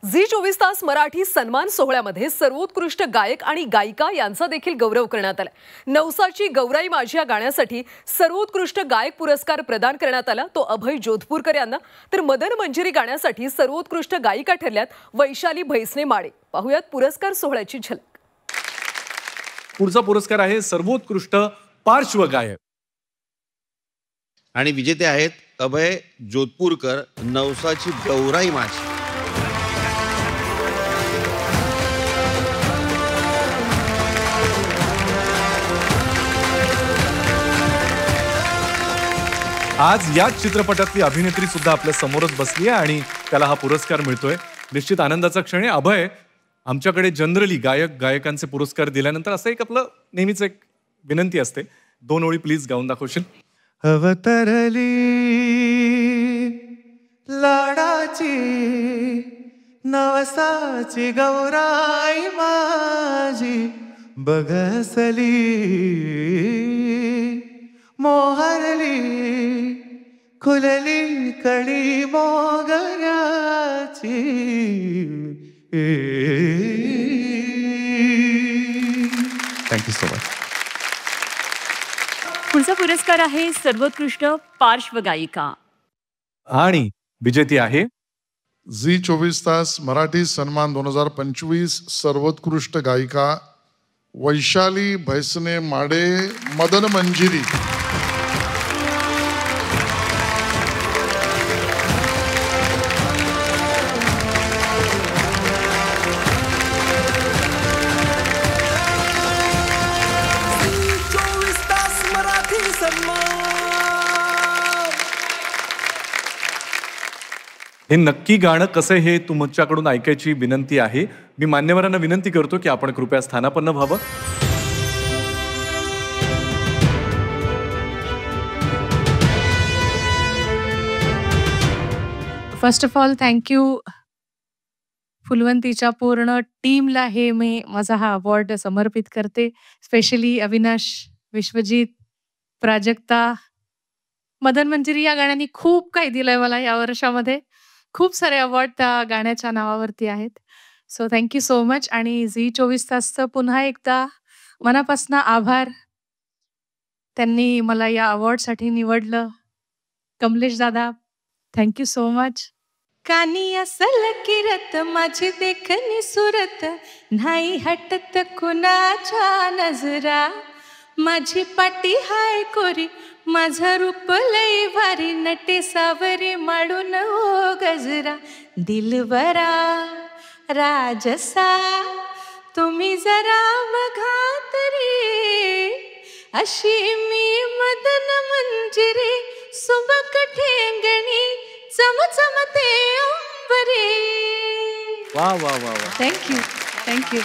Zee 24 तास मराठी सन्मान सोहळ्यामध्ये सर्वोत्कृष्ट गायक आणि गायिका यांचा देखील गौरव करण्यात आला। नवसाची गौराई माझी या गाण्यासाठी सर्वोत्कृष्ट गायक पुरस्कार प्रदान करण्यात आला, तो अभय जोधपूरकर यांना। तर मदन मंजिरी गाण्यासाठी सर्वोत्कृष्ट गायिका ठरल्यात वैशाली भैसने माडे। पाहुयात पुरस्कार सोहळ्याची झलक। पुढचा पुरस्कार आहे सर्वोत्कृष्ट पार्श्वगायक आणि विजेते आहेत अभय जोधपूरकर, नवसाची गौराई माझी। आज याच चित्रपटातली अभिनेत्री सुद्धा आपल्या समोरच बसली आहे आणि त्याला हा पुरस्कार मिळतोय। निश्चित आनंदाचा क्षण आहे। अभय, आमच्याकडे जनरली गायकांचे पुरस्कार दिल्यानंतर असं एक आपलं नेहमीच एक विनंती असते, 2 ओळी प्लीज गाऊन दाखवशील? अवतरली लाडाची नवसाची गौराई माझी, बगसली मोहरली खुलली कळी मोगऱ्याची। Thank you so much. पुढचा पुरस्कार आहे सर्वोत्कृष्ट पार्श्वगायिका आणि विजेती आहे झी 24 तास मराठी सन्मान 2025 सर्वोत्कृष्ट गायिका वैशाली भैसने माडे, मदन मंजिरी। हे नक्की गाणं कसं हे तुमच्याकडून ऐकायची विनंती आहे। मी मान्यवरांना विनंती करतो की आपण कृपया स्थानापन्न व्हावं। फर्स्ट ऑफ ऑल थँक्यू फुलवंतीच्या पूर्ण टीमला हे मी माझा हा अवॉर्ड समर्पित करते। स्पेशली अविनाश, विश्वजित, प्राजक्ता, मदन मंजिरी या गाण्याने खूप काही दिलंय मला या वर्षामध्ये। खूप सारे अवॉर्ड त्या गाण्याच्या नावावरती आहेत। So thank you so much. आणि झी 24 तासचं पुन्हा एकदा मनापासून आभार, त्यांनी मला या अवॉर्डसाठी निवडलं। कमलेश दादा, थँक्यू सो मच। कानी असल किरत माझी देखनी सुरत, नाही हटत कुणाच्या नजरा, माझी पाटी हाय कोरी माझं रूप लई भारी, नटे सावरी माडून हो गजरा, दिलबरा राजसा तुम्ही जरा बघा तरी, अशी मी मदन मंजिरी सुबक ठेंगणी चमचमते अंबरी। वाह वाह वाह वाह, थँक्यू थँक्यू।